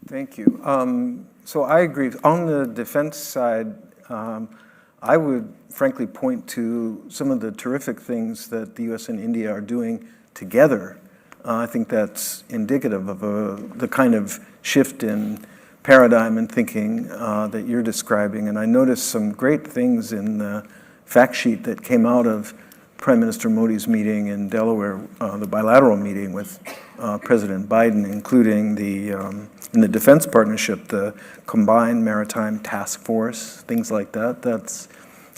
Thank you. So I agree. On the defense side, I would frankly point to some of the terrific things that the U.S. and India are doing together. I think that's indicative of the kind of shift in paradigm and thinking that you're describing. And I noticed some great things in the fact sheet that came out of Prime Minister Modi's meeting in Delaware, the bilateral meeting with President Biden, including in the defense partnership, the Combined Maritime Task Force, things like that. That's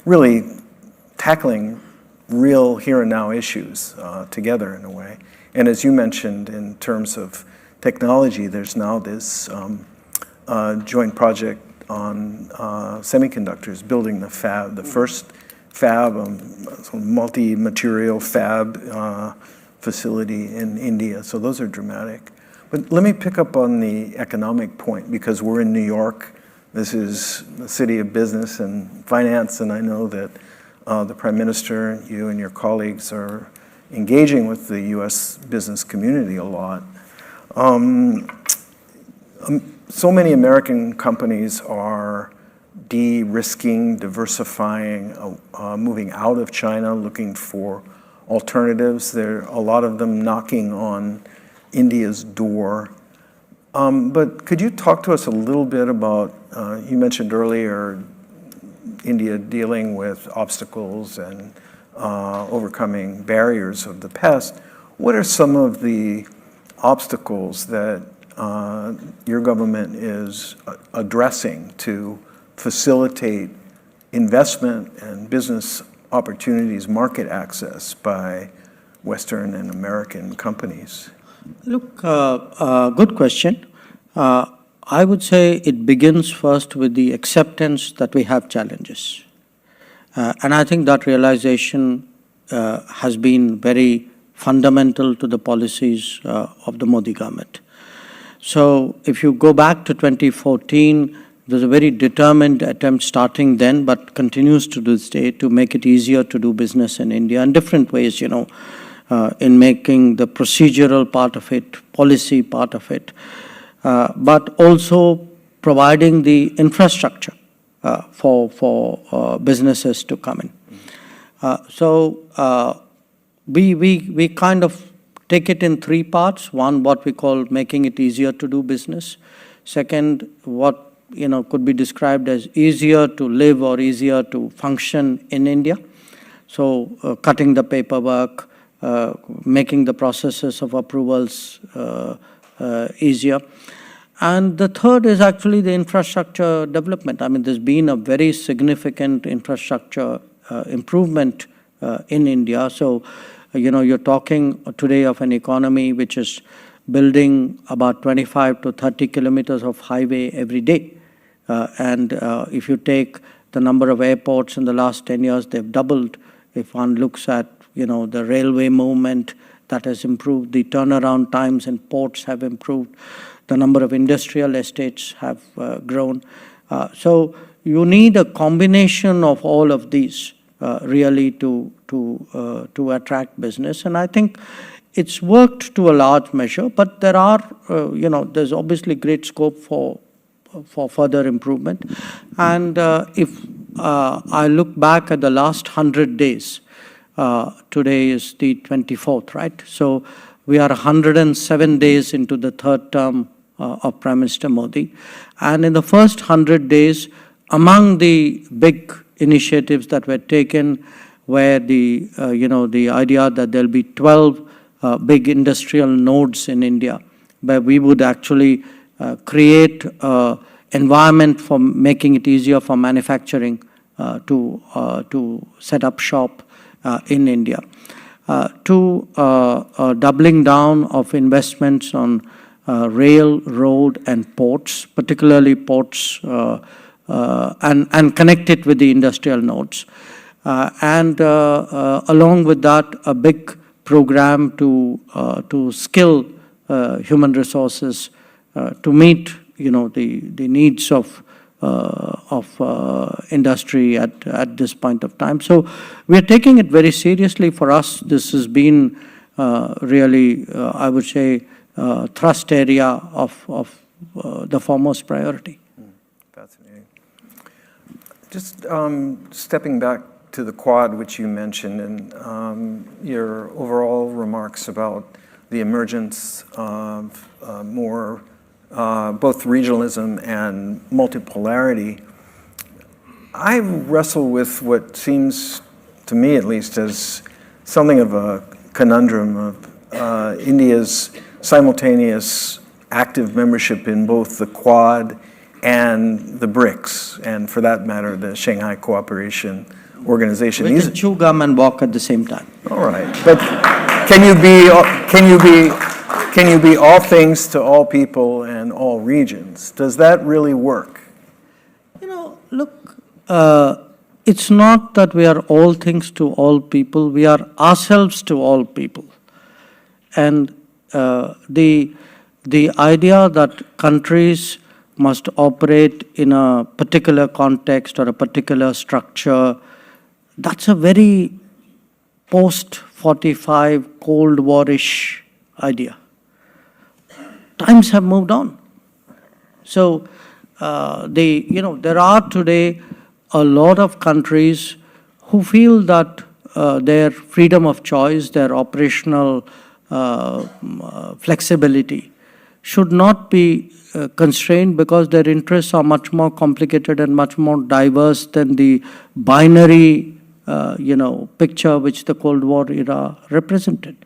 really tackling real here and now issues together in a way. And as you mentioned, in terms of technology, there's now this joint project on semiconductors, building the fab, the first fab, multi-material fab facility in India. So those are dramatic. But let me pick up on the economic point, because we're in New York. This is the city of business and finance, and I know that the Prime Minister, you and your colleagues are engaging with the U.S. business community a lot. So many American companies are de-risking, diversifying, moving out of China, looking for alternatives. There are a lot of them knocking on India's door. But could you talk to us a little bit about, you mentioned earlier, India dealing with obstacles and overcoming barriers of the past. What are some of the obstacles that your government is addressing to facilitate investment and business opportunities, market access by Western and American companies? Look, good question. I would say it begins first with the acceptance that we have challenges. And I think that realization has been very fundamental to the policies of the Modi government. So if you go back to 2014, there's a very determined attempt starting then, but continues to this day, to make it easier to do business in India in different ways, in making the procedural part of it, policy part of it, but also providing the infrastructure for businesses to come in. So we kind of take it in three parts. One, what we call making it easier to do business. Second, what could be described as easier to live or easier to function in India. So cutting the paperwork, making the processes of approvals easier. And the third is actually the infrastructure development. I mean, there's been a very significant infrastructure improvement in India. So, you're talking today of an economy which is building about 25 to 30 kilometers of highway every day. And if you take the number of airports in the last 10 years, they've doubled. If one looks at, the railway movement, that has improved. The turnaround times in ports have improved. The number of industrial estates have grown. So you need a combination of all of these really to attract business. And I think it's worked to a large measure, but there are, there's obviously great scope for further improvement. And if I look back at the last 100 days, today is the 24th, right? So we are 107 days into the third term of Prime Minister Modi. And in the first 100 days, among the big initiatives that were taken were the idea that there'll be 12 big industrial nodes in India, where we would actually create environment for making it easier for manufacturing to set up shop in India. To doubling down of investments on rail, road, and ports, particularly ports, and connect it with the industrial nodes. And along with that, a big program to skill human resources to meet the needs of industry at this point of time. So we are taking it very seriously. For us, this has been really, I would say, thrust area of the foremost priority. Fascinating. Just stepping back to the Quad, which you mentioned, and your overall remarks about the emergence of more both regionalism and multipolarity, I wrestle with what seems, to me at least, as something of a conundrum of India's simultaneous active membership in both the Quad and the BRICS, and for that matter, the Shanghai Cooperation Organization. We can chew gum and walk at the same time. All right, but can you be all things to all people and all regions? Does that really work? You know, look, it's not that we are all things to all people. We are ourselves to all people, and the idea that countries must operate in a particular context or a particular structure, that's a very post-45 Cold War-ish idea. Times have moved on. So, there are today a lot of countries who feel that their freedom of choice, their operational flexibility should not be constrained because their interests are much more complicated and much more diverse than the binary picture which the Cold War era represented.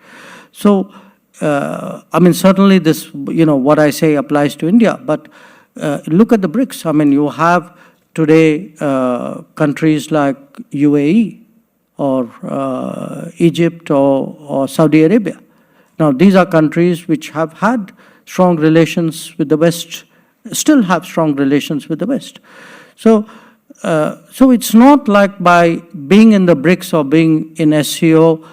So, certainly this, what I say applies to India, but look at the BRICS. I mean, you have today countries like UAE or Egypt or Saudi Arabia. Now, these are countries which have had strong relations with the West, still have strong relations with the West. So it's not like by being in the BRICS or being in SCO,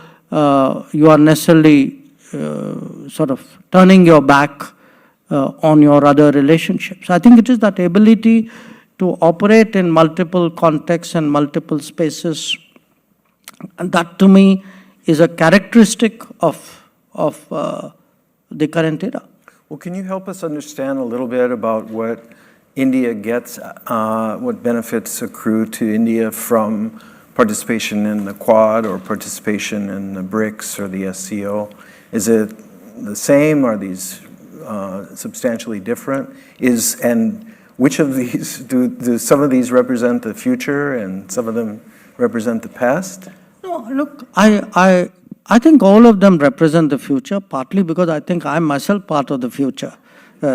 you are necessarily sort of turning your back on your other relationships. I think it is that ability to operate in multiple contexts and multiple spaces, and that to me is a characteristic of the current era. Well, can you help us understand a little bit about what India gets, what benefits accrue to India from participation in the Quad or participation in the BRICS or the SCO? Is it the same? Are these substantially different? And which of these, do some of these represent the future and some of them represent the past? No, look, I think all of them represent the future, partly because I think I'm myself part of the future.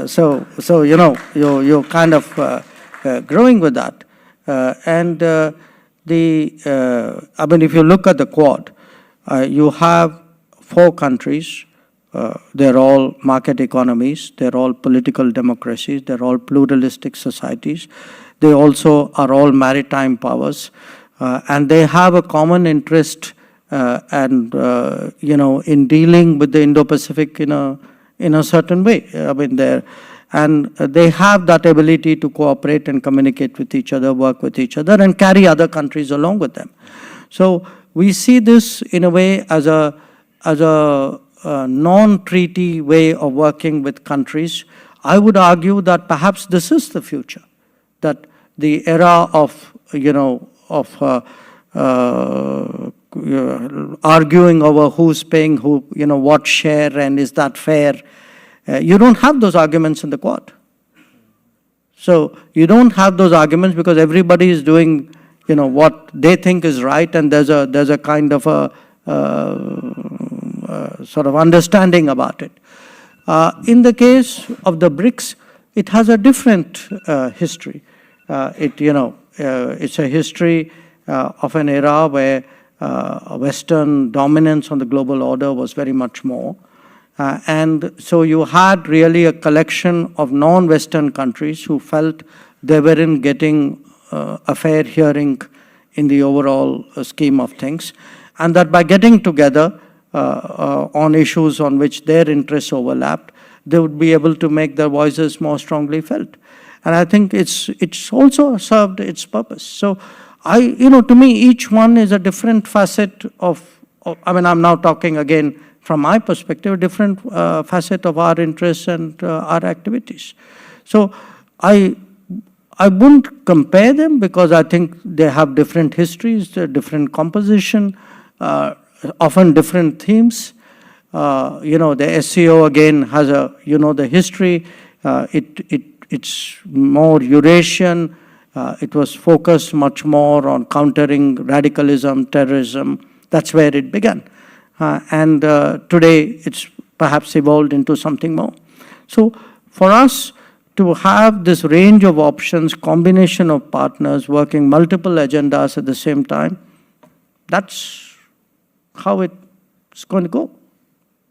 So you're kind of growing with that. If you look at the Quad, you have 4 countries. They're all market economies. They're all political democracies. They're all pluralistic societies. They also are all maritime powers. And they have a common interest in dealing with the Indo-Pacific in a certain way. They have that ability to cooperate and communicate with each other, work with each other, and carry other countries along with them. So we see this in a way as a non-treaty way of working with countries. I would argue that perhaps this is the future, that the era of arguing over who's paying who, what share and is that fair. You don't have those arguments in the Quad. So you don't have those arguments because everybody is doing, what they think is right, and there's a kind of a sort of understanding about it. In the case of the BRICS, it has a different history. It's a history of an era where Western dominance on the global order was very much more. And so you had really a collection of non-Western countries who felt they weren't getting a fair hearing in the overall scheme of things, and that by getting together on issues on which their interests overlapped, they would be able to make their voices more strongly felt. And I think it's also served its purpose. So to me, each one is a different facet of I'm now talking again from my perspective, a different facet of our interests and our activities. So I wouldn't compare them because I think they have different histories, different composition, often different themes. The SCO again has the history. It's more Eurasian. It was focused much more on countering radicalism, terrorism. That's where it began. And today it's perhaps evolved into something more. So for us to have this range of options, combination of partners working multiple agendas at the same time, that's how it's going to go.